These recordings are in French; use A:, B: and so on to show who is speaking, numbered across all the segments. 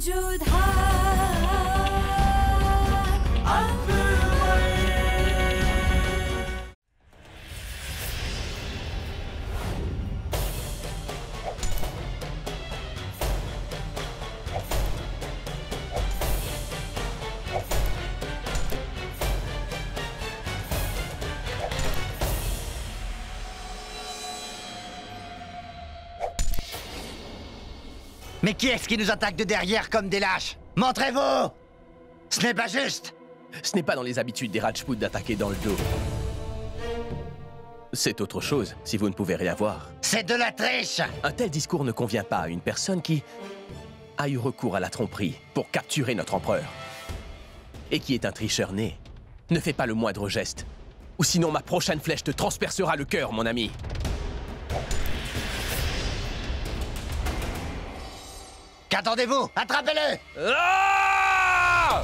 A: موجود ها
B: Mais qui est-ce qui nous attaque de derrière comme des lâches? Montrez-vous! Ce n'est pas juste!
C: Ce n'est pas dans les habitudes des Rajputs d'attaquer dans le dos. C'est autre chose, si vous ne pouvez rien voir.
B: C'est de la triche!
C: Un tel discours ne convient pas à une personne qui a eu recours à la tromperie pour capturer notre empereur. Et qui est un tricheur né. Ne fais pas le moindre geste, ou sinon ma prochaine flèche te transpercera le cœur, mon ami.
B: Qu'attendez-vous? Attrapez-le!
C: Ah!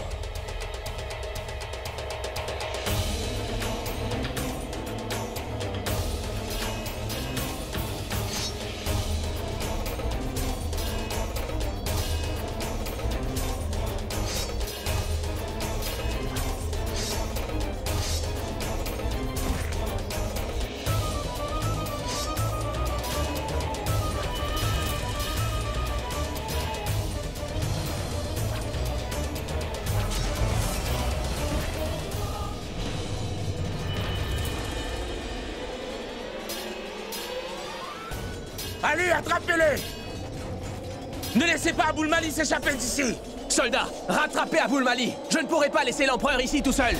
D: Allez, attrapez-les! Ne laissez pas Abul Mali s'échapper d'ici!
C: Soldats, rattrapez Abul Mali! Je ne pourrai pas laisser l'empereur ici tout seul!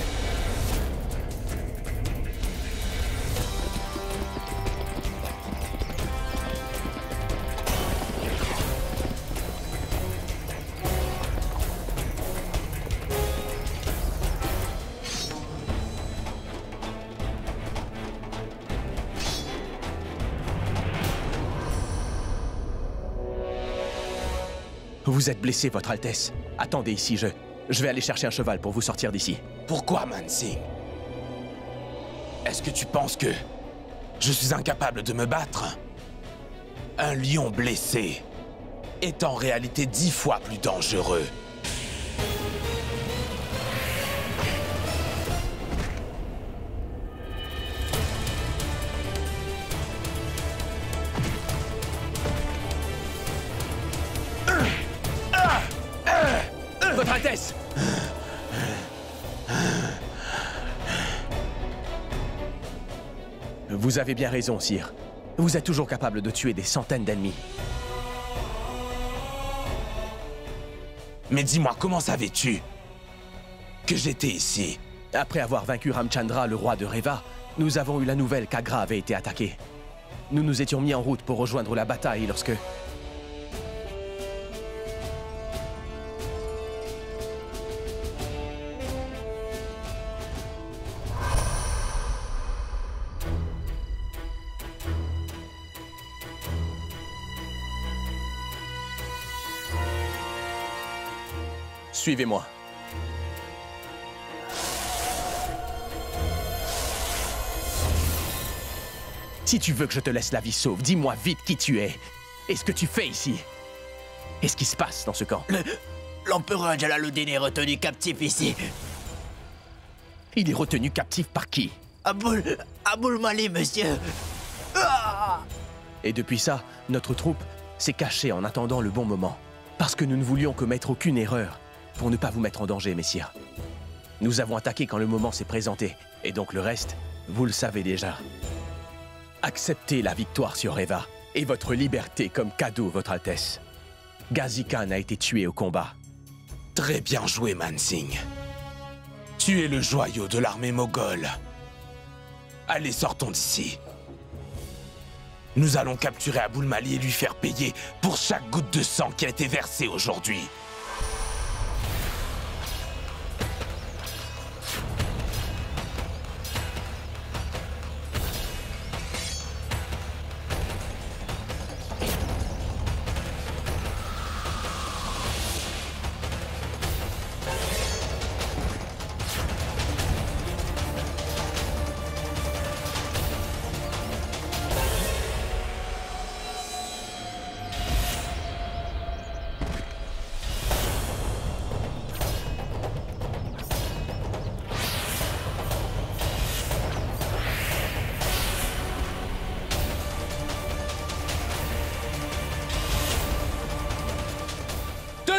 C: Vous êtes blessé, Votre Altesse. Attendez ici, je vais aller chercher un cheval pour vous sortir d'ici.
D: Pourquoi, Mansingh? Est-ce que tu penses que je suis incapable de me battre? Un lion blessé est en réalité 10 fois plus dangereux.
C: Votre Altesse! Vous avez bien raison, sire. Vous êtes toujours capable de tuer des centaines d'ennemis.
D: Mais dis-moi, comment savais-tu que j'étais ici?
C: Après avoir vaincu Ramchandra, le roi de Reva, nous avons eu la nouvelle qu'Agra avait été attaqué. Nous nous étions mis en route pour rejoindre la bataille lorsque... Suivez-moi. Si tu veux que je te laisse la vie sauve, dis-moi vite qui tu es. Et ce que tu fais ici. Et ce qui se passe dans ce camp.
E: L'empereur Jalaluddin est retenu captif ici.
C: Il est retenu captif par qui?
E: Abul Mali, monsieur.
C: Et depuis ça, notre troupe s'est cachée en attendant le bon moment. Parce que nous ne voulions commettre aucune erreur. Pour ne pas vous mettre en danger, messire. Nous avons attaqué quand le moment s'est présenté, et donc le reste, vous le savez déjà. Acceptez la victoire sur Reva, et votre liberté comme cadeau, Votre Altesse. Ghazi Khan a été tué au combat.
D: Très bien joué, Mansingh. Tu es le joyau de l'armée moghole. Allez, sortons d'ici. Nous allons capturer Abul Mali et lui faire payer pour chaque goutte de sang qui a été versée aujourd'hui.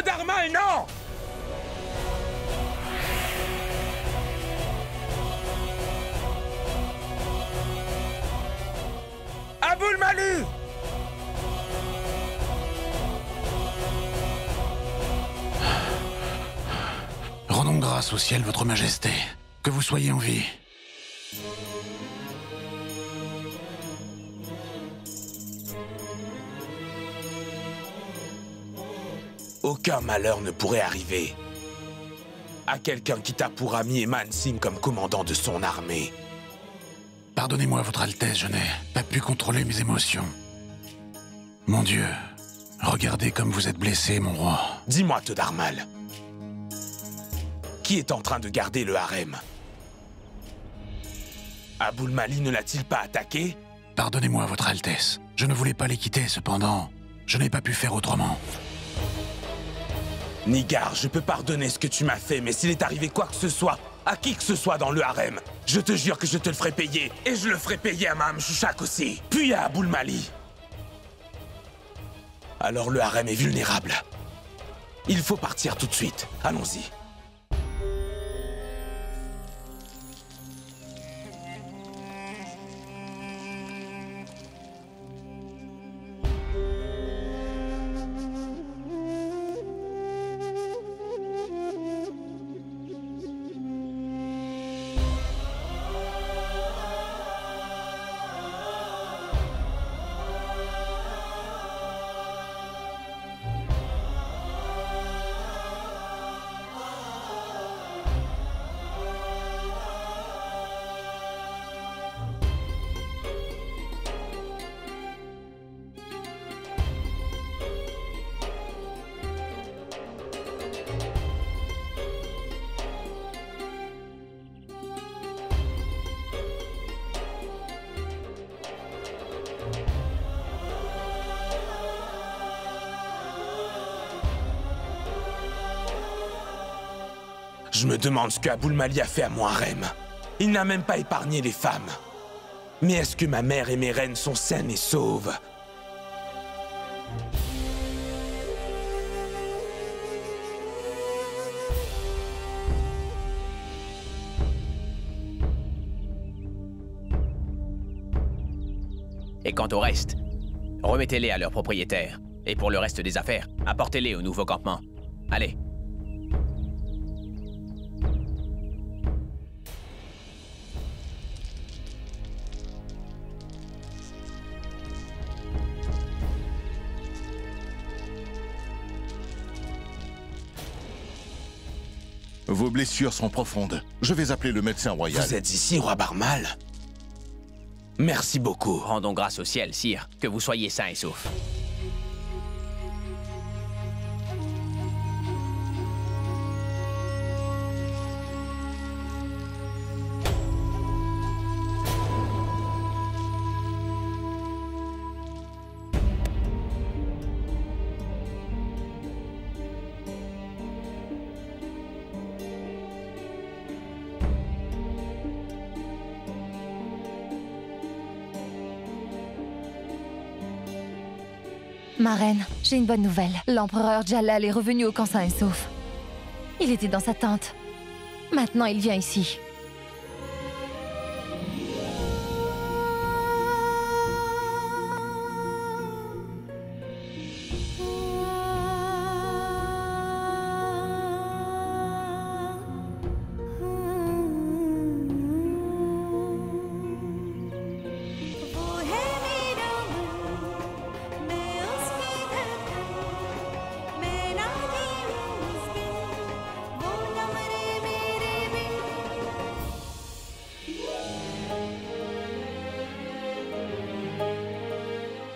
D: Darmal, non! Aboul Mali!
F: Rendons grâce au ciel, votre majesté. Que vous soyez en vie.
D: Aucun malheur ne pourrait arriver à quelqu'un qui t'a pour ami et Mansingh comme commandant de son armée.
F: Pardonnez-moi, votre Altesse, je n'ai pas pu contrôler mes émotions. Mon Dieu, regardez comme vous êtes blessé, mon roi.
D: Dis-moi, Teudarmal, qui est en train de garder le harem? Aboul Mali ne l'a-t-il pas attaqué?
F: Pardonnez-moi, votre Altesse. Je ne voulais pas les quitter, cependant, je n'ai pas pu faire autrement.
D: Nigar, je peux pardonner ce que tu m'as fait, mais s'il est arrivé quoi que ce soit, à qui que ce soit dans le harem, je te jure que je te le ferai payer. Et je le ferai payer à Maham Shouchak aussi. Puis à Aboul Mali. Alors le harem est vulnérable. Il faut partir tout de suite. Allons-y. Je me demande ce que Aboul Mali a fait à mon harem. Il n'a même pas épargné les femmes. Mais est-ce que ma mère et mes reines sont saines et sauves?
C: Et quant au reste, remettez-les à leurs propriétaires. Et pour le reste des affaires, apportez-les au nouveau campement. Allez.
G: Vos blessures sont profondes. Je vais appeler le médecin royal.
D: Vous êtes ici, roi Barmal? Merci beaucoup.
C: Rendons grâce au ciel, sire, que vous soyez sains et saufs.
A: Ma reine, j'ai une bonne nouvelle. L'empereur Jalal est revenu au camp sain et sauf. Il était dans sa tente. Maintenant, il vient ici.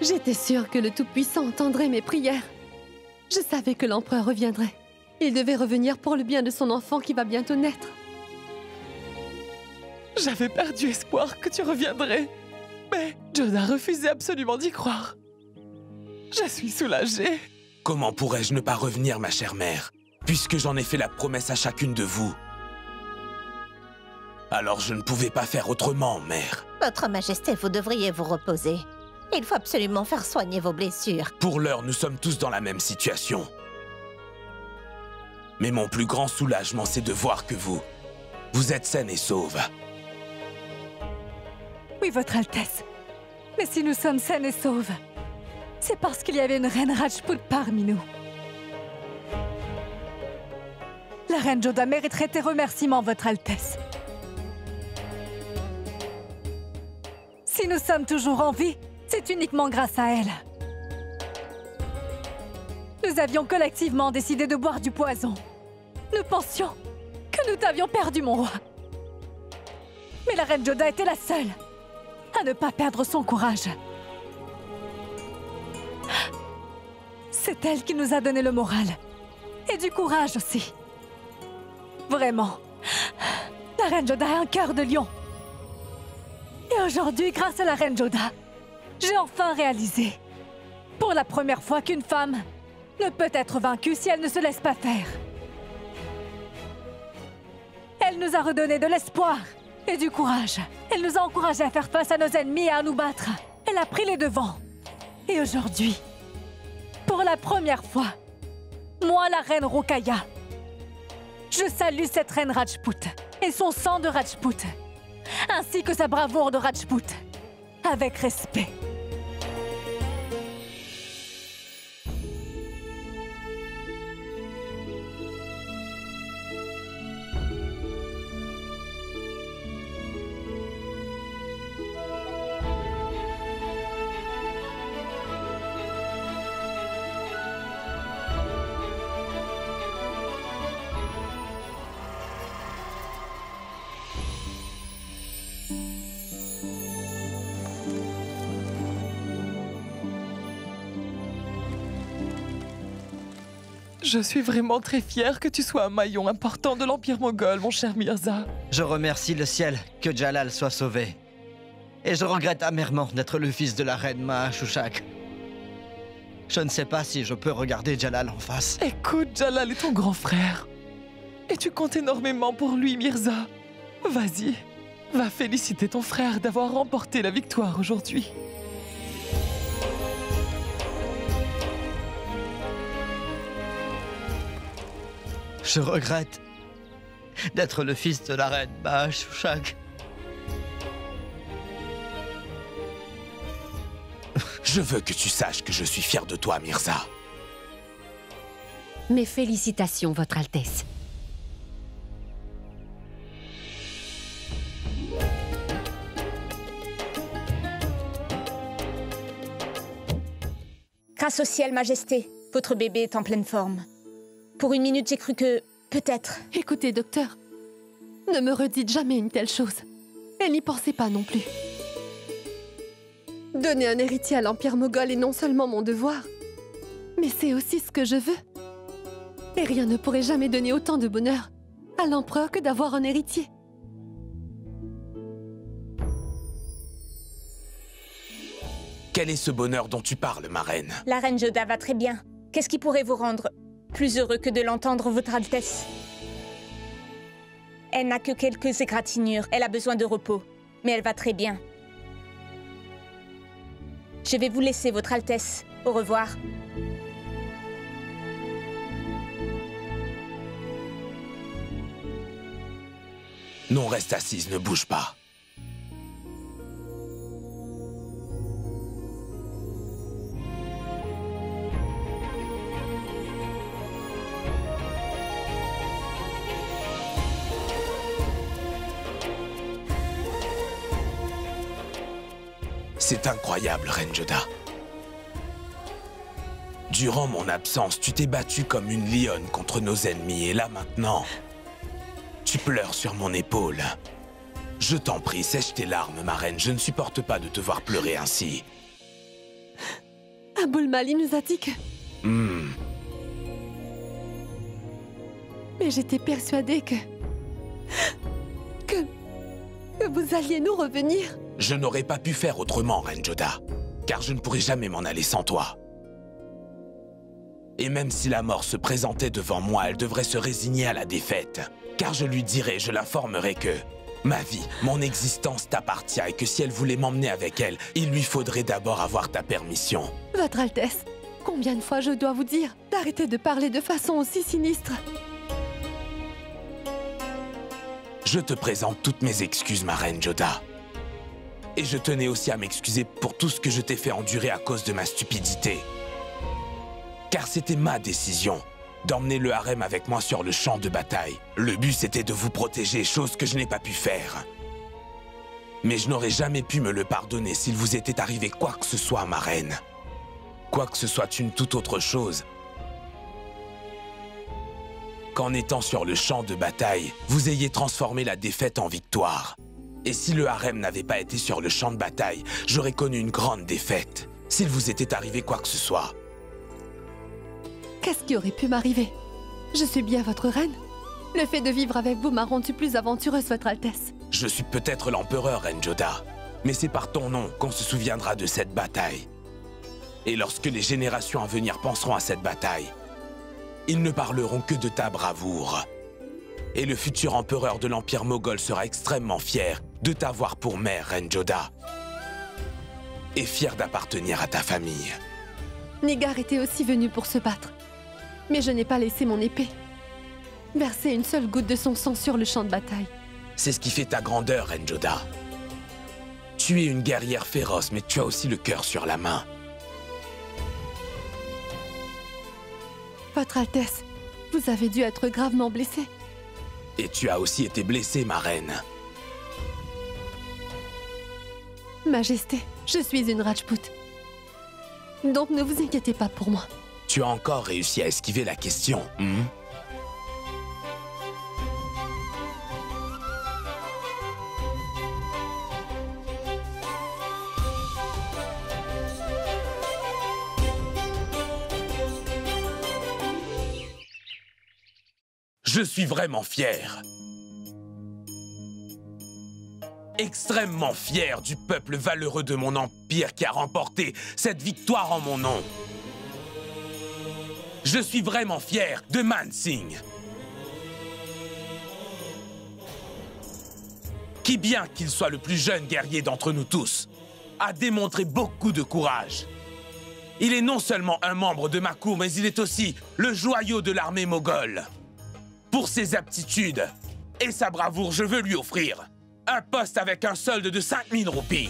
H: J'étais sûre que le Tout-Puissant entendrait mes prières. Je savais que l'empereur reviendrait. Il devait revenir pour le bien de son enfant qui va bientôt naître.
I: J'avais perdu espoir que tu reviendrais. Mais John a refusé absolument d'y croire. Je suis soulagée.
D: Comment pourrais-je ne pas revenir, ma chère mère, puisque j'en ai fait la promesse à chacune de vous? Alors je ne pouvais pas faire autrement, mère.
J: Votre Majesté, vous devriez vous reposer. Il faut absolument faire soigner vos blessures.
D: Pour l'heure, nous sommes tous dans la même situation. Mais mon plus grand soulagement, c'est de voir que vous êtes saine et sauve.
K: Oui, Votre Altesse. Mais si nous sommes saines et sauves, c'est parce qu'il y avait une reine Rajput parmi nous. La reine Joda mériterait tes remerciements, Votre Altesse. Si nous sommes toujours en vie, c'est uniquement grâce à elle. Nous avions collectivement décidé de boire du poison. Nous pensions que nous t'avions perdu, mon roi. Mais la reine Joda était la seule à ne pas perdre son courage. C'est elle qui nous a donné le moral. Et du courage aussi. Vraiment. La reine Joda a un cœur de lion. Et aujourd'hui, grâce à la reine Joda, j'ai enfin réalisé, pour la première fois, qu'une femme ne peut être vaincue si elle ne se laisse pas faire. Elle nous a redonné de l'espoir et du courage. Elle nous a encouragés à faire face à nos ennemis et à nous battre. Elle a pris les devants. Et aujourd'hui, pour la première fois, moi, la reine Rokaya, je salue cette reine Rajput et son sang de Rajput, ainsi que sa bravoure de Rajput, avec respect.
I: Je suis vraiment très fière que tu sois un maillon important de l'Empire Moghol, mon cher Mirza.
B: Je remercie le ciel que Jalal soit sauvé. Et je regrette amèrement d'être le fils de la reine Mahashushak. Je ne sais pas si je peux regarder Jalal en face.
I: Écoute, Jalal est ton grand frère. Et tu comptes énormément pour lui, Mirza. Vas-y, va féliciter ton frère d'avoir remporté la victoire aujourd'hui.
B: Je regrette d'être le fils de la reine Mahashushak.
D: Je veux que tu saches que je suis fier de toi, Mirza.
L: Mes félicitations, Votre Altesse.
M: Grâce au ciel, Majesté, votre bébé est en pleine forme. Pour une minute, j'ai cru que... peut-être...
H: Écoutez, docteur, ne me redites jamais une telle chose. Et n'y pensez pas non plus. Donner un héritier à l'Empire Moghol est non seulement mon devoir, mais c'est aussi ce que je veux. Et rien ne pourrait jamais donner autant de bonheur à l'empereur que d'avoir un héritier.
D: Quel est ce bonheur dont tu parles, ma reine?
M: La reine Joda va très bien. Qu'est-ce qui pourrait vous rendre plus heureux que de l'entendre, Votre Altesse? Elle n'a que quelques égratignures. Elle a besoin de repos. Mais elle va très bien. Je vais vous laisser, Votre Altesse. Au revoir.
D: Non, reste assise, ne bouge pas. C'est incroyable, Reine Joda. Durant mon absence, tu t'es battue comme une lionne contre nos ennemis, et là maintenant, tu pleures sur mon épaule. Je t'en prie, sèche tes larmes, ma reine. Je ne supporte pas de te voir pleurer ainsi.
H: Abul-Mali nous a dit que... Mais j'étais persuadée que vous alliez nous revenir.
D: Je n'aurais pas pu faire autrement, Reine Joda, car je ne pourrais jamais m'en aller sans toi. Et même si la mort se présentait devant moi, elle devrait se résigner à la défaite, car je lui dirais, je l'informerais que ma vie, mon existence t'appartient et que si elle voulait m'emmener avec elle, il lui faudrait d'abord avoir ta permission.
H: Votre Altesse, combien de fois je dois vous dire d'arrêter de parler de façon aussi sinistre?
D: Je te présente toutes mes excuses, ma reine Joda. Et je tenais aussi à m'excuser pour tout ce que je t'ai fait endurer à cause de ma stupidité. Car c'était ma décision d'emmener le harem avec moi sur le champ de bataille. Le but, c'était de vous protéger, chose que je n'ai pas pu faire. Mais je n'aurais jamais pu me le pardonner s'il vous était arrivé quoi que ce soit, ma reine. Quoi que ce soit une toute autre chose. Qu'en étant sur le champ de bataille, vous ayez transformé la défaite en victoire. Et si le harem n'avait pas été sur le champ de bataille, j'aurais connu une grande défaite. S'il vous était arrivé quoi que ce soit.
H: Qu'est-ce qui aurait pu m'arriver? Je suis bien votre reine. Le fait de vivre avec vous m'a rendu plus aventureuse, votre Altesse.
D: Je suis peut-être l'empereur, Reine Joda, mais c'est par ton nom qu'on se souviendra de cette bataille. Et lorsque les générations à venir penseront à cette bataille, ils ne parleront que de ta bravoure. Et le futur empereur de l'Empire Moghol sera extrêmement fier de t'avoir pour mère, Reine Joda. Et fier d'appartenir à ta famille.
H: Nigar était aussi venu pour se battre. Mais je n'ai pas laissé mon épée verser une seule goutte de son sang sur le champ de bataille.
D: C'est ce qui fait ta grandeur, Reine Joda. Tu es une guerrière féroce, mais tu as aussi le cœur sur la main.
H: Votre Altesse, vous avez dû être gravement blessée.
D: Et tu as aussi été blessée, ma reine.
H: Majesté, je suis une Rajput. Donc ne vous inquiétez pas pour moi.
D: Tu as encore réussi à esquiver la question, Je suis vraiment fier. Extrêmement fier du peuple valeureux de mon empire qui a remporté cette victoire en mon nom. Je suis vraiment fier de Man Singh. Qui, bien qu'il soit le plus jeune guerrier d'entre nous tous, a démontré beaucoup de courage. Il est non seulement un membre de ma cour, mais il est aussi le joyau de l'armée moghole. Pour ses aptitudes et sa bravoure, je veux lui offrir un poste avec un solde de 5000 roupies.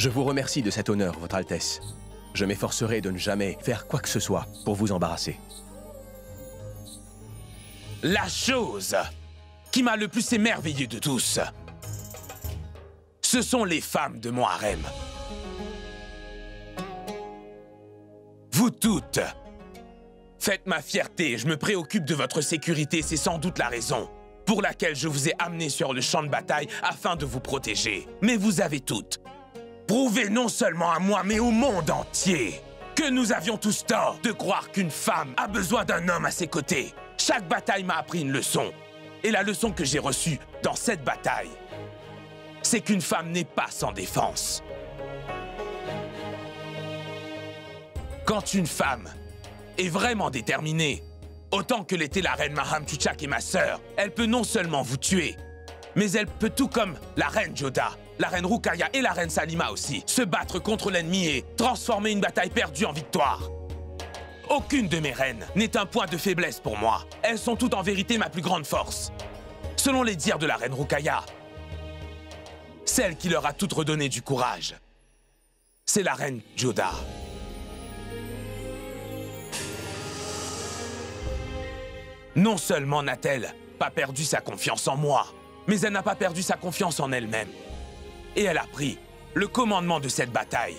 C: Je vous remercie de cet honneur, Votre Altesse. Je m'efforcerai de ne jamais faire quoi que ce soit pour vous embarrasser.
D: La chose qui m'a le plus émerveillé de tous, ce sont les femmes de mon harem. Vous toutes faites ma fierté, je me préoccupe de votre sécurité, c'est sans doute la raison pour laquelle je vous ai amené sur le champ de bataille afin de vous protéger. Mais vous avez toutes prouvé non seulement à moi, mais au monde entier que nous avions tous tort de croire qu'une femme a besoin d'un homme à ses côtés. Chaque bataille m'a appris une leçon. Et la leçon que j'ai reçue dans cette bataille, c'est qu'une femme n'est pas sans défense. Quand une femme est vraiment déterminée, autant que l'était la reine Maham Chuchak et ma sœur, elle peut non seulement vous tuer, mais elle peut, tout comme la reine Joda, la reine Rukaya et la reine Salima aussi, se battre contre l'ennemi et transformer une bataille perdue en victoire. Aucune de mes reines n'est un point de faiblesse pour moi. Elles sont toutes en vérité ma plus grande force. Selon les dires de la reine Rukaya, celle qui leur a toutes redonné du courage, c'est la reine Joda. Non seulement n'a-t-elle pas perdu sa confiance en moi, mais elle n'a pas perdu sa confiance en elle-même. Et elle a pris le commandement de cette bataille.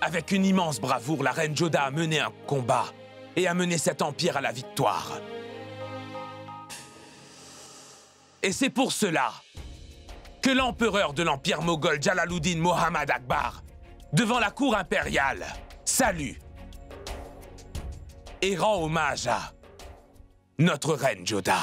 D: Avec une immense bravoure, la reine Joda a mené un combat et a mené cet empire à la victoire. Et c'est pour cela que l'empereur de l'empire moghol, Jalaluddin Mohammad Akbar, devant la cour impériale, salue et rend hommage à notre reine Joda.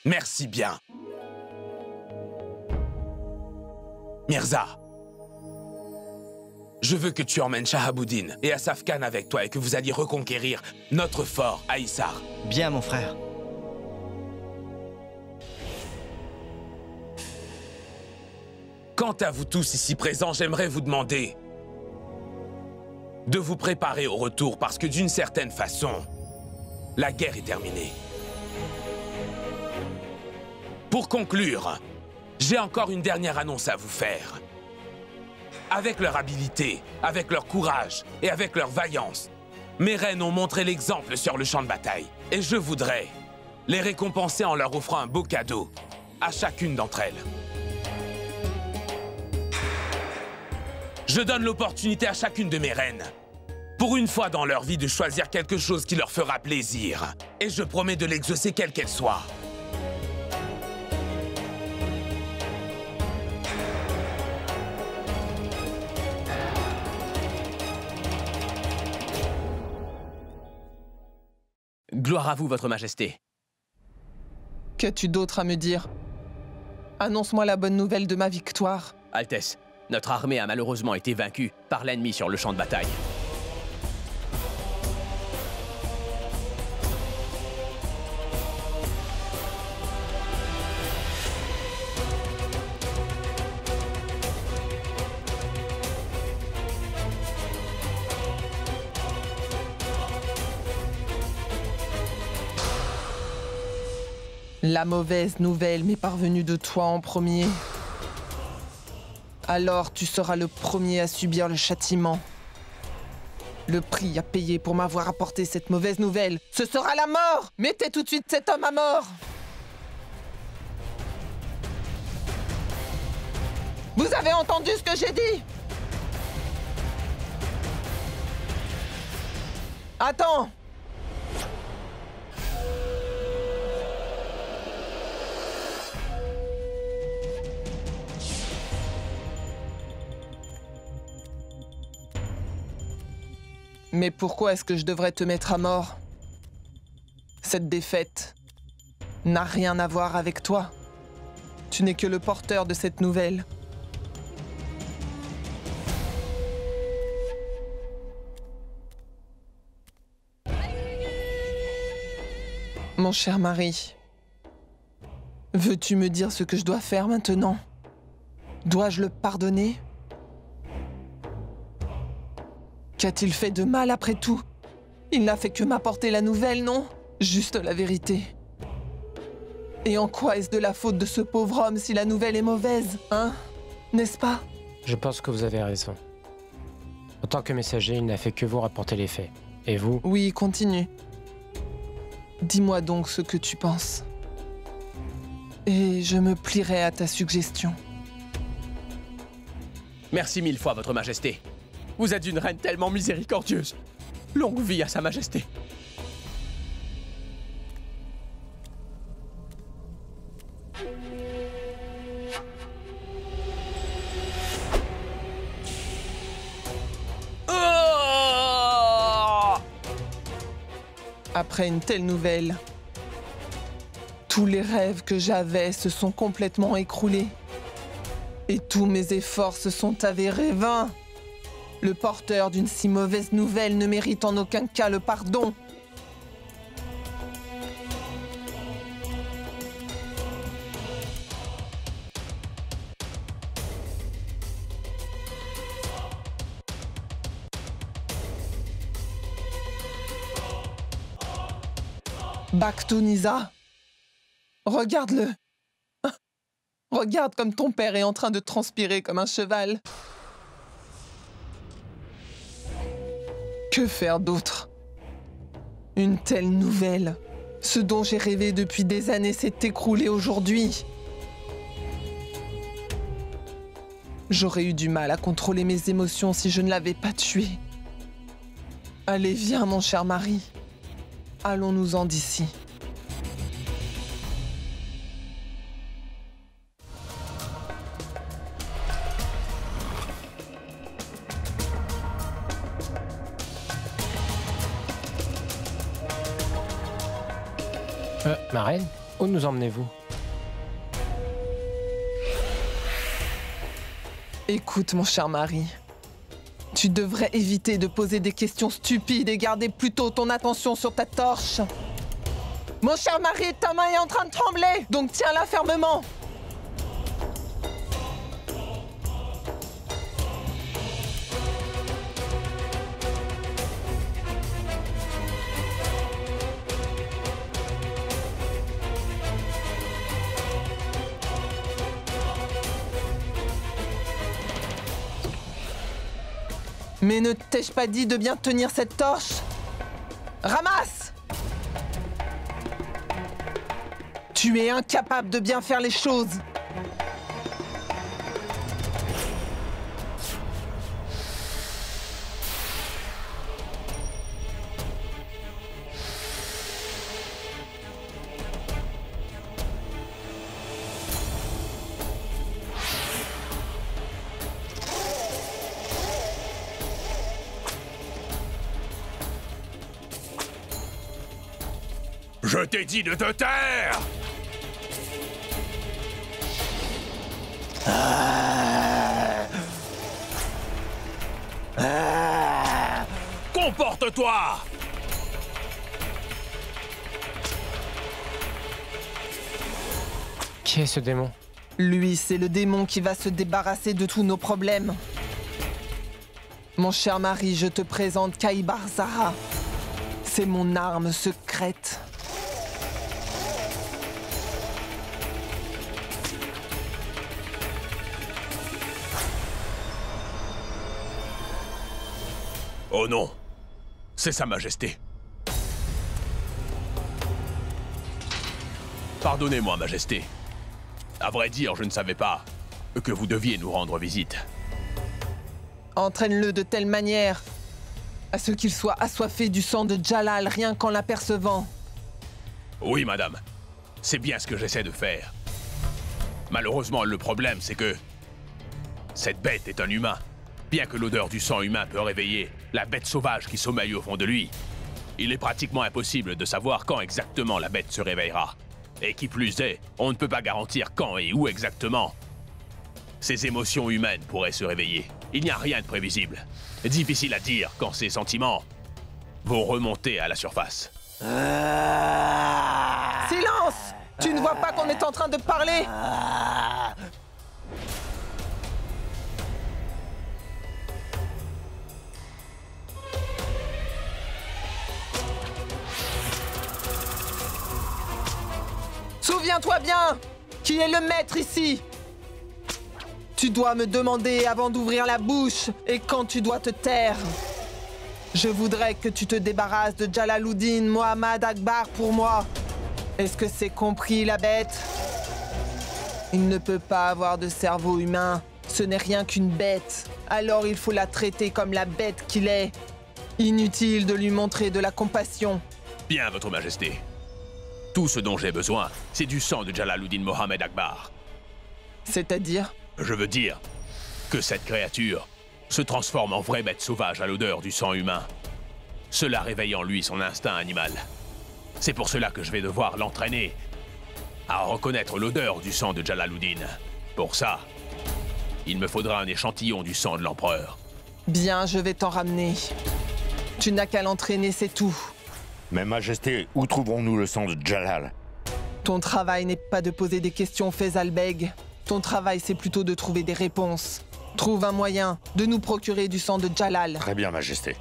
D: Merci bien. Mirza, je veux que tu emmènes Shahabuddin et Asaf Khan avec toi et que vous alliez reconquérir notre fort à Issar.
B: Bien, mon frère.
D: Quant à vous tous ici présents, j'aimerais vous demander de vous préparer au retour parce que d'une certaine façon, la guerre est terminée. Pour conclure, j'ai encore une dernière annonce à vous faire. Avec leur habileté, avec leur courage et avec leur vaillance, mes reines ont montré l'exemple sur le champ de bataille. Et je voudrais les récompenser en leur offrant un beau cadeau à chacune d'entre elles. Je donne l'opportunité à chacune de mes reines, pour une fois dans leur vie, de choisir quelque chose qui leur fera plaisir. Et je promets de l'exaucer quelle qu'elle soit.
C: Gloire à vous, votre majesté.
I: Qu'as-tu d'autre à me dire? Annonce-moi la bonne nouvelle de ma victoire.
C: Altesse, notre armée a malheureusement été vaincue par l'ennemi sur le champ de bataille.
I: La mauvaise nouvelle m'est parvenue de toi en premier. Alors tu seras le premier à subir le châtiment. Le prix à payer pour m'avoir apporté cette mauvaise nouvelle, ce sera la mort! Mettez tout de suite cet homme à mort! Vous avez entendu ce que j'ai dit? Attends! Mais pourquoi est-ce que je devrais te mettre à mort? Cette défaite n'a rien à voir avec toi. Tu n'es que le porteur de cette nouvelle. Mon cher mari, veux-tu me dire ce que je dois faire maintenant? Dois-je le pardonner? Qu'a-t-il fait de mal après tout? Il n'a fait que m'apporter la nouvelle, non? Juste la vérité. Et en quoi est-ce de la faute de ce pauvre homme si la nouvelle est mauvaise, hein? N'est-ce pas?
N: Je pense que vous avez raison. En tant que messager, il n'a fait que vous rapporter les faits. Et vous?
I: Oui, continue. Dis-moi donc ce que tu penses. Et je me plierai à ta suggestion.
C: Merci mille fois, votre majesté. Vous êtes une reine tellement miséricordieuse. Longue vie à sa majesté.
I: Après une telle nouvelle, tous les rêves que j'avais se sont complètement écroulés. Et tous mes efforts se sont avérés vains. Le porteur d'une si mauvaise nouvelle ne mérite en aucun cas le pardon. Bakhtu Nisa, regarde-le. Regarde comme ton père est en train de transpirer comme un cheval. Que faire d'autre? Une telle nouvelle, ce dont j'ai rêvé depuis des années, s'est écroulé aujourd'hui. J'aurais eu du mal à contrôler mes émotions si je ne l'avais pas tué. Allez, viens, mon cher mari. Allons-nous-en d'ici.
N: Ma reine? Où nous emmenez-vous?
I: Écoute, mon cher mari. Tu devrais éviter de poser des questions stupides et garder plutôt ton attention sur ta torche. Mon cher mari, ta main est en train de trembler, donc tiens-la fermement. Mais ne t'ai-je pas dit de bien tenir cette torche? Ramasse! Tu es incapable de bien faire les choses.
D: Je t'ai dit de te taire! Comporte-toi!
N: Qui est ce démon?
I: Lui, c'est le démon qui va se débarrasser de tous nos problèmes. Mon cher mari, je te présente Kaibar Zara. C'est mon arme secrète.
C: Oh non, c'est Sa Majesté. Pardonnez-moi, Majesté. À vrai dire, je ne savais pas que vous deviez nous rendre visite.
I: Entraîne-le de telle manière à ce qu'il soit assoiffé du sang de Jalal rien qu'en l'apercevant.
C: Oui, madame. C'est bien ce que j'essaie de faire. Malheureusement, le problème, c'est que cette bête est un humain. Bien que l'odeur du sang humain peut réveiller la bête sauvage qui sommeille au fond de lui, il est pratiquement impossible de savoir quand exactement la bête se réveillera. Et qui plus est, on ne peut pas garantir quand et où exactement ces émotions humaines pourraient se réveiller. Il n'y a rien de prévisible. Difficile à dire quand ces sentiments vont remonter à la surface.
I: Silence! Tu ne vois pas qu'on est en train de parler? Souviens-toi bien! Qui est le maître ici? Tu dois me demander avant d'ouvrir la bouche et quand tu dois te taire. Je voudrais que tu te débarrasses de Jalaluddin Mohammad Akbar pour moi. Est-ce que c'est compris, la bête? Il ne peut pas avoir de cerveau humain. Ce n'est rien qu'une bête. Alors il faut la traiter comme la bête qu'il est. Inutile de lui montrer de la compassion.
C: Bien, Votre Majesté. Tout ce dont j'ai besoin, c'est du sang de Jalaluddin Mohammad Akbar.
I: C'est-à-dire?
C: Je veux dire que cette créature se transforme en vraie bête sauvage à l'odeur du sang humain. Cela réveille en lui son instinct animal. C'est pour cela que je vais devoir l'entraîner à reconnaître l'odeur du sang de Jalaluddin. Pour ça, il me faudra un échantillon du sang de l'empereur.
I: Bien, je vais t'en ramener. Tu n'as qu'à l'entraîner, c'est tout.
G: Mais Majesté, où trouverons-nous le sang de Jalal?
I: Ton travail n'est pas de poser des questions, Faisal Beg. Ton travail, c'est plutôt de trouver des réponses. Trouve un moyen de nous procurer du sang de Jalal.
G: Très bien, Majesté.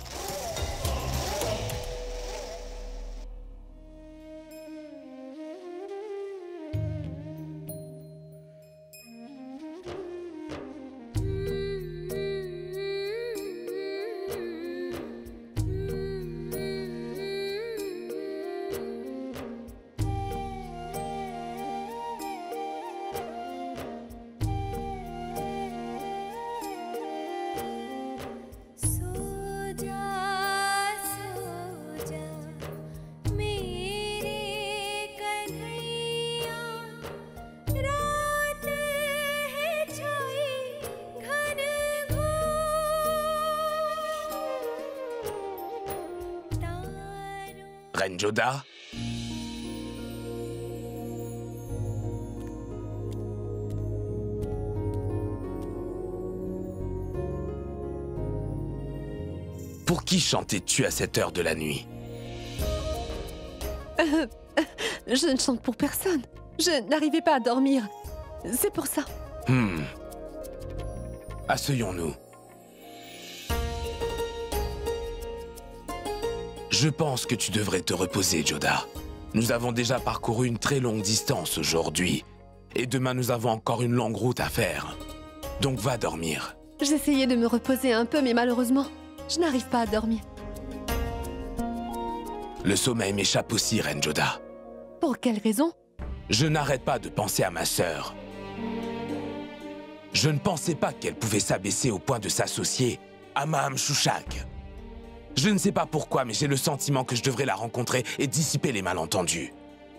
D: Reine Joda? Pour qui chantais-tu à cette heure de la nuit?
H: Je ne chante pour personne. Je n'arrivais pas à dormir. C'est pour ça.
D: Asseyons-nous. Je pense que tu devrais te reposer, Joda. Nous avons déjà parcouru une très longue distance aujourd'hui. Et demain, nous avons encore une longue route à faire. Donc va dormir.
H: J'essayais de me reposer un peu, mais malheureusement, je n'arrive pas à dormir.
D: Le sommeil m'échappe aussi, Reine Joda.
H: Pour quelle raison?
D: Je n'arrête pas de penser à ma sœur. Je ne pensais pas qu'elle pouvait s'abaisser au point de s'associer à Maham Shushak. Je ne sais pas pourquoi, mais j'ai le sentiment que je devrais la rencontrer et dissiper les malentendus.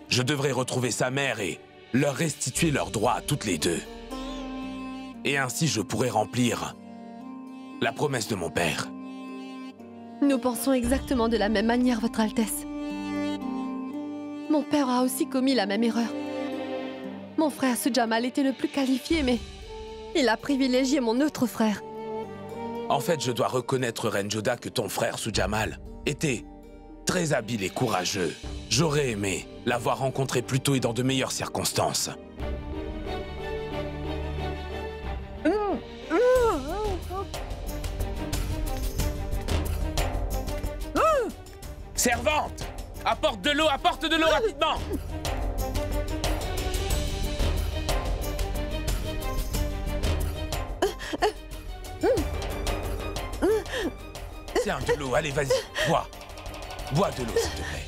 D: Je devrais retrouver sa mère et leur restituer leurs droits à toutes les deux. Et ainsi, je pourrais remplir la promesse de mon père.
H: Nous pensons exactement de la même manière, Votre Altesse. Mon père a aussi commis la même erreur. Mon frère Sujamal était le plus qualifié, mais il a privilégié mon autre frère.
D: En fait, je dois reconnaître, Reine Joda, que ton frère Sujamal était très habile et courageux. J'aurais aimé l'avoir rencontré plus tôt et dans de meilleures circonstances. Servante! Apporte de l'eau rapidement! Tiens, de l'eau, allez, vas-y, bois. Bois de l'eau, s'il te plaît.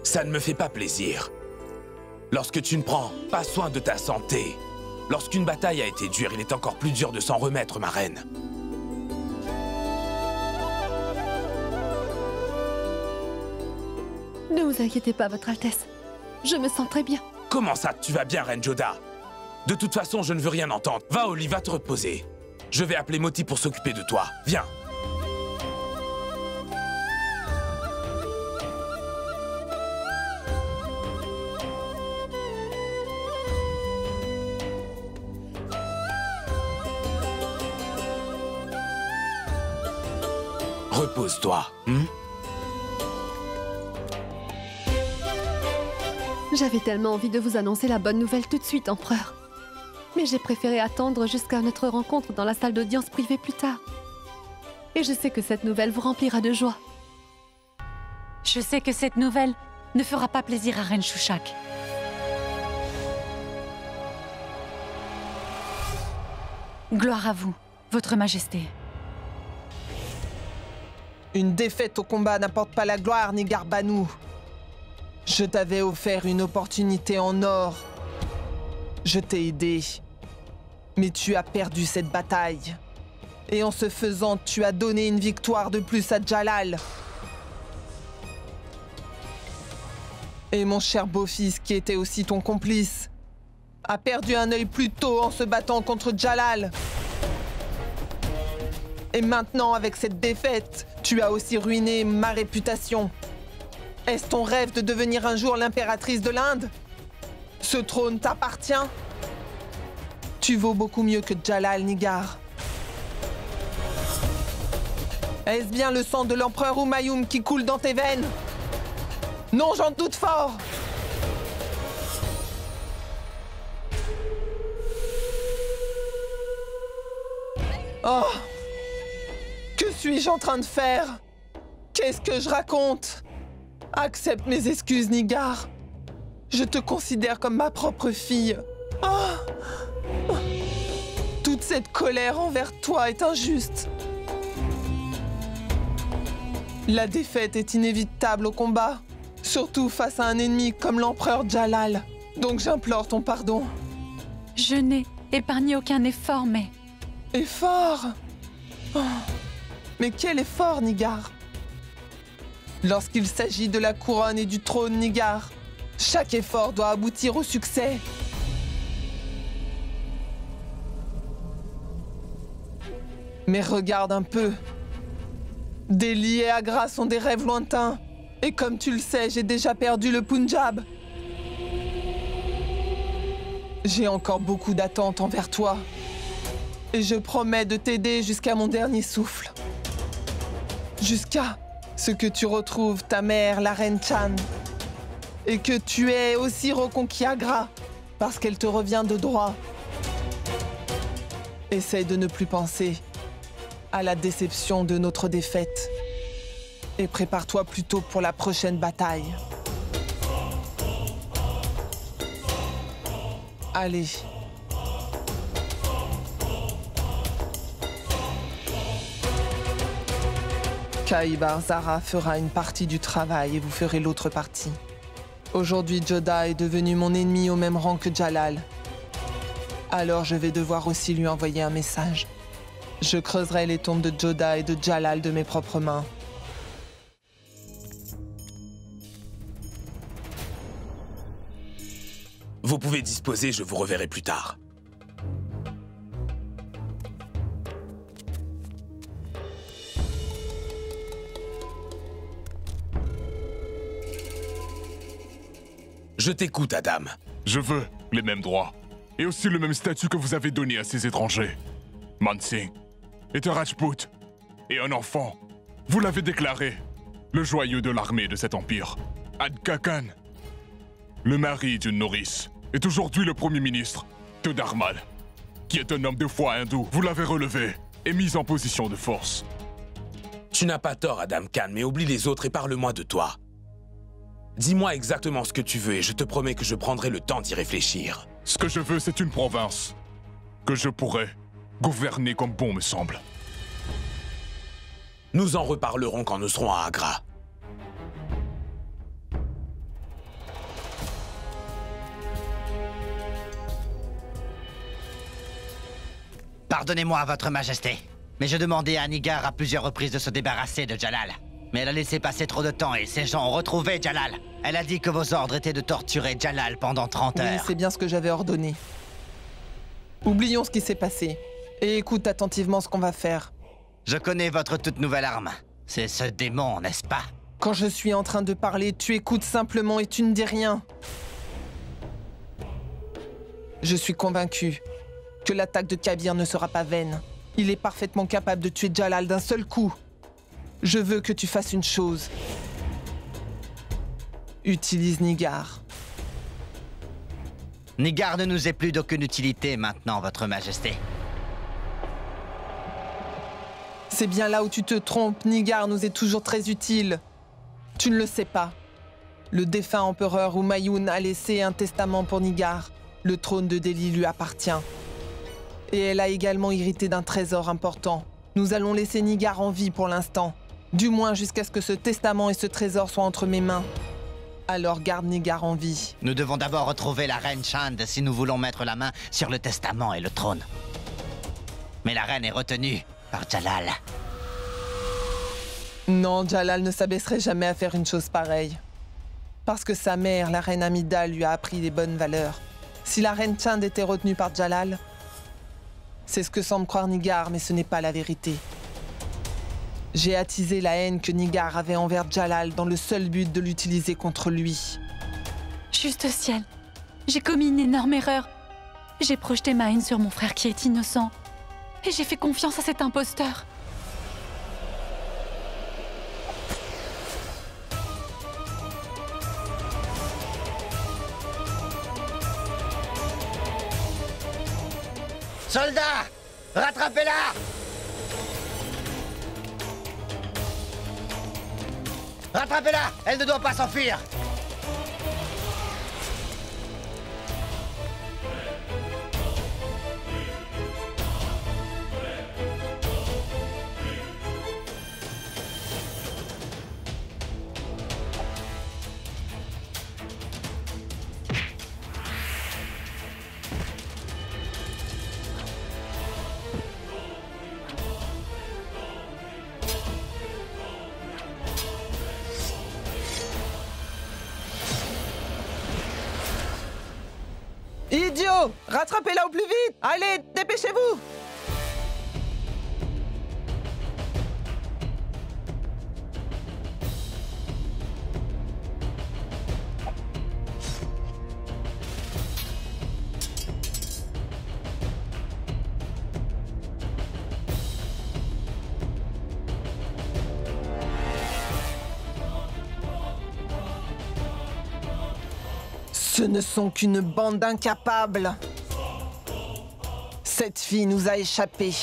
D: Ça ne me fait pas plaisir. Lorsque tu ne prends pas soin de ta santé, lorsqu'une bataille a été dure, il est encore plus dur de s'en remettre, ma reine.
H: Ne vous inquiétez pas, Votre Altesse. Je me sens très bien.
D: Comment ça, tu vas bien, Reine Joda? De toute façon, je ne veux rien entendre. Va, Oli, va te reposer. Je vais appeler Moti pour s'occuper de toi. Viens. Repose-toi.
H: J'avais tellement envie de vous annoncer la bonne nouvelle tout de suite, Empereur. Mais j'ai préféré attendre jusqu'à notre rencontre dans la salle d'audience privée plus tard. Et je sais que cette nouvelle vous remplira de joie.
K: Je sais que cette nouvelle ne fera pas plaisir à Reine Shushak. Gloire à vous, Votre Majesté.
I: Une défaite au combat n'apporte pas la gloire ni Garbanou. Je t'avais offert une opportunité en or. Je t'ai aidé. Mais tu as perdu cette bataille. Et en ce faisant, tu as donné une victoire de plus à Jalal. Et mon cher beau-fils, qui était aussi ton complice, a perdu un œil plus tôt en se battant contre Jalal. Et maintenant, avec cette défaite, tu as aussi ruiné ma réputation. Est-ce ton rêve de devenir un jour l'impératrice de l'Inde? Ce trône t'appartient? Tu vaux beaucoup mieux que Jalal Nigar. Est-ce bien le sang de l'empereur Humayun qui coule dans tes veines? Non, j'en doute fort. Oh! Que suis-je en train de faire? Qu'est-ce que je raconte? Accepte mes excuses, Nigar. Je te considère comme ma propre fille. Oh! Toute cette colère envers toi est injuste. La défaite est inévitable au combat, surtout face à un ennemi comme l'empereur Jalal. Donc j'implore ton pardon.
K: Je n'ai épargné aucun effort, mais...
I: Effort? Oh. Mais quel effort, Nigar? Lorsqu'il s'agit de la couronne et du trône, Nigar, chaque effort doit aboutir au succès. Mais regarde un peu. Delhi et Agra sont des rêves lointains. Et comme tu le sais, j'ai déjà perdu le Punjab. J'ai encore beaucoup d'attentes envers toi. Et je promets de t'aider jusqu'à mon dernier souffle. Jusqu'à ce que tu retrouves ta mère, la reine Chan. Et que tu aies aussi reconquis Agra, parce qu'elle te revient de droit. Essaye de ne plus penser à la déception de notre défaite. Et prépare-toi plutôt pour la prochaine bataille. Allez. Kaibar Zara fera une partie du travail et vous ferez l'autre partie. Aujourd'hui, Joda est devenu mon ennemi au même rang que Jalal. Alors je vais devoir aussi lui envoyer un message. Je creuserai les tombes de Joda et de Jalal de mes propres mains.
D: Vous pouvez disposer, je vous reverrai plus tard. Je t'écoute, Adam.
O: Je veux les mêmes droits. Et aussi le même statut que vous avez donné à ces étrangers. Mansingh est un Rajput et un enfant. Vous l'avez déclaré, le joyau de l'armée de cet empire. Adka Khan, le mari d'une nourrice, est aujourd'hui le premier ministre, Todarmal, qui est un homme de foi hindou. Vous l'avez relevé et mis en position de force.
D: Tu n'as pas tort, Adam Khan, mais oublie les autres et parle-moi de toi. Dis-moi exactement ce que tu veux et je te promets que je prendrai le temps d'y réfléchir.
O: Ce que je veux, c'est une province que je pourrais gouverner comme bon me semble.
D: Nous en reparlerons quand nous serons à Agra.
B: Pardonnez-moi, Votre Majesté, mais je demandais à Nigar à plusieurs reprises de se débarrasser de Jalal. Mais elle a laissé passer trop de temps et ces gens ont retrouvé Jalal. Elle a dit que vos ordres étaient de torturer Jalal pendant 30 heures.
I: Oui, c'est bien ce que j'avais ordonné. Oublions ce qui s'est passé et écoute attentivement ce qu'on va faire.
B: Je connais votre toute nouvelle arme. C'est ce démon, n'est-ce pas?
I: Quand je suis en train de parler, tu écoutes simplement et tu ne dis rien. Je suis convaincu que l'attaque de Kabir ne sera pas vaine. Il est parfaitement capable de tuer Jalal d'un seul coup. Je veux que tu fasses une chose. Utilise Nigar.
B: Nigar ne nous est plus d'aucune utilité maintenant, Votre Majesté.
I: C'est bien là où tu te trompes. Nigar nous est toujours très utile. Tu ne le sais pas. Le défunt empereur Humayun a laissé un testament pour Nigar. Le trône de Delhi lui appartient. Et elle a également hérité d'un trésor important. Nous allons laisser Nigar en vie pour l'instant. Du moins jusqu'à ce que ce testament et ce trésor soient entre mes mains. Alors garde Nigar en vie.
B: Nous devons d'abord retrouver la reine Chand si nous voulons mettre la main sur le testament et le trône. Mais la reine est retenue par Jalal.
I: Non, Jalal ne s'abaisserait jamais à faire une chose pareille. Parce que sa mère, la reine Amida, lui a appris les bonnes valeurs. Si la reine Chand était retenue par Jalal, c'est ce que semble croire Nigar, mais ce n'est pas la vérité. J'ai attisé la haine que Nigar avait envers Jalal dans le seul but de l'utiliser contre lui.
K: Juste ciel, j'ai commis une énorme erreur. J'ai projeté ma haine sur mon frère qui est innocent. Et j'ai fait confiance à cet imposteur.
B: Soldats, rattrapez-la! Rattrapez-la! Elle ne doit pas s'enfuir!
I: Idiot! Rattrapez-la au plus vite! Allez, dépêchez-vous! Ce ne sont qu'une bande d'incapables. Cette fille nous a échappé.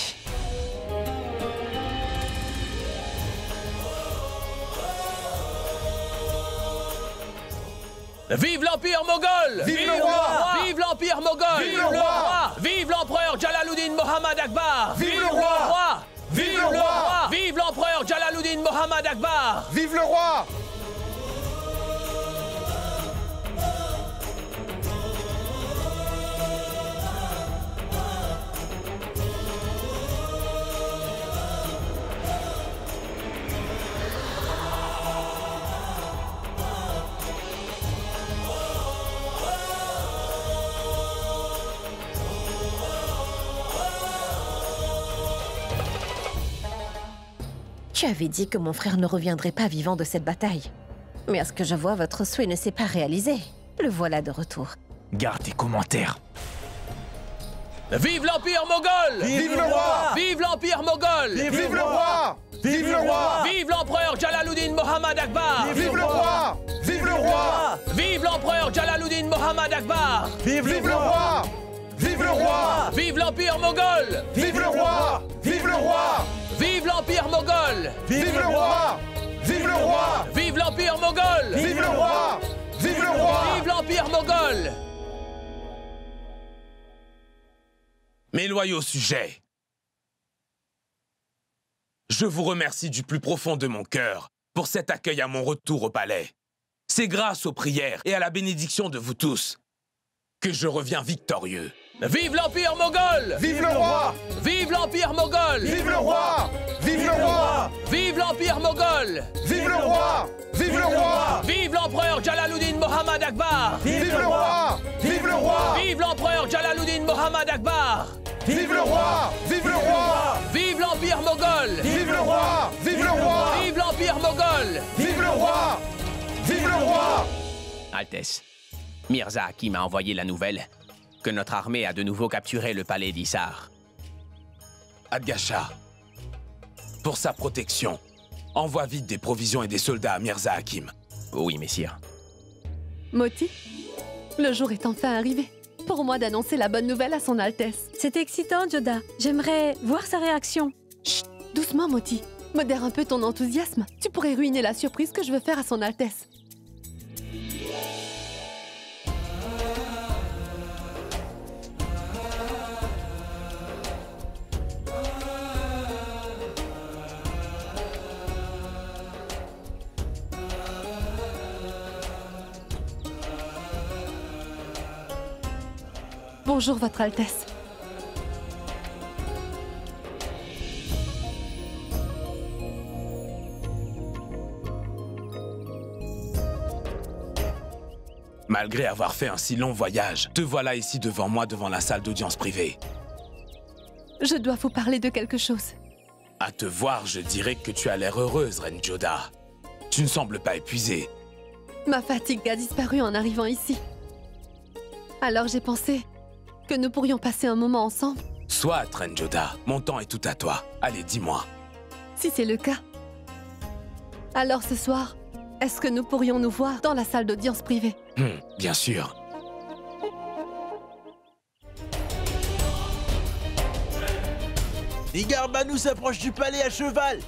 C: Vive l'Empire Moghol!
P: Vive le roi!
C: Vive l'Empire Moghol!
P: Vive le roi!
C: Vive l'empereur Jalaluddin Mohammad Akbar!
P: Vive le roi!
C: Vive le roi! Vive l'empereur Jalaluddin Mohammad Akbar!
P: Vive le roi!
J: Tu avais dit que mon frère ne reviendrait pas vivant de cette bataille. Mais à ce que je vois, votre souhait ne s'est pas réalisé. Le voilà de retour.
C: Garde tes commentaires. Vive l'Empire Moghol!
P: Vive le roi!
C: Vive l'Empire Moghol!
P: Vive le roi! Vive le roi!
C: Vive l'empereur Jalaluddin Mohammad Akbar!
P: Vive le roi! Vive le roi!
C: Vive l'empereur Jalaluddin Mohammad Akbar!
P: Vive le roi! Vive le roi!
C: Vive l'Empire Moghol!
P: Vive le roi! Vive le roi!
C: Vive l'Empire Moghol!
P: Vive le roi! Vive le roi!
C: Vive l'Empire Moghol!
P: Vive le roi! Vive le roi!
C: Vive l'Empire Moghol!
D: Mes loyaux sujets, je vous remercie du plus profond de mon cœur pour cet accueil à mon retour au palais. C'est grâce aux prières et à la bénédiction de vous tous que je reviens victorieux.
C: Vive l'Empire Moghol!
P: Vive le roi!
C: Vive l'Empire Moghol!
P: Vive le roi! Vive le roi!
C: Vive l'Empire Moghol!
P: Vive le roi! Vive le roi!
C: Vive l'empereur Jalaluddin Mohammad Akbar!
P: Vive le roi! Vive le roi!
C: Vive l'empereur Jalaluddin Mohammad Akbar!
P: Vive le roi! Vive le roi!
C: Vive l'Empire Moghol!
P: Vive le roi! Vive le roi!
C: Vive l'Empire Moghol!
P: Vive le roi! Vive le roi!
C: Altesse, Mirza Hakim a envoyé la nouvelle que notre armée a de nouveau capturé le palais d'Issar.
D: Adgasha, pour sa protection, envoie vite des provisions et des soldats à Mirza Hakim.
C: Oui, messire.
H: Moti, le jour est enfin arrivé. Pour moi d'annoncer la bonne nouvelle à son Altesse.
K: C'est excitant, Joda. J'aimerais voir sa réaction.
H: Chut, doucement, Moti. Modère un peu ton enthousiasme. Tu pourrais ruiner la surprise que je veux faire à son Altesse. Bonjour, Votre Altesse.
D: Malgré avoir fait un si long voyage, te voilà ici devant moi, devant la salle d'audience privée.
H: Je dois vous parler de quelque chose.
D: À te voir, je dirais que tu as l'air heureuse, Reine Joda. Tu ne sembles pas épuisée.
H: Ma fatigue a disparu en arrivant ici. Alors j'ai pensé que nous pourrions passer un moment ensemble.
D: Soit, Reine Joda, mon temps est tout à toi. Allez, dis-moi.
H: Si c'est le cas. Alors ce soir, est-ce que nous pourrions nous voir dans la salle d'audience privée?
D: Bien sûr.
E: Nigar Banu s'approche du palais à cheval.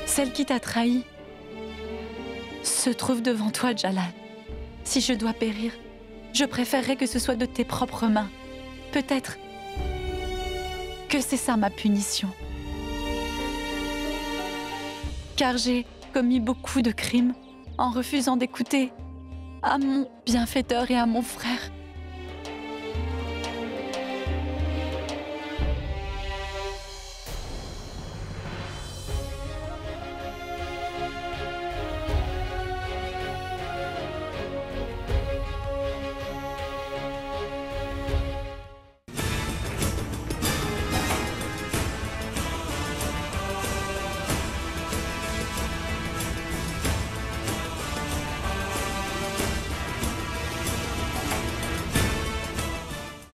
K: Celle qui t'a trahi se trouve devant toi, Jalal. Si je dois périr, je préférerais que ce soit de tes propres mains. Peut-être que c'est ça ma punition. Car j'ai commis beaucoup de crimes en refusant d'écouter à mon bienfaiteur et à mon frère.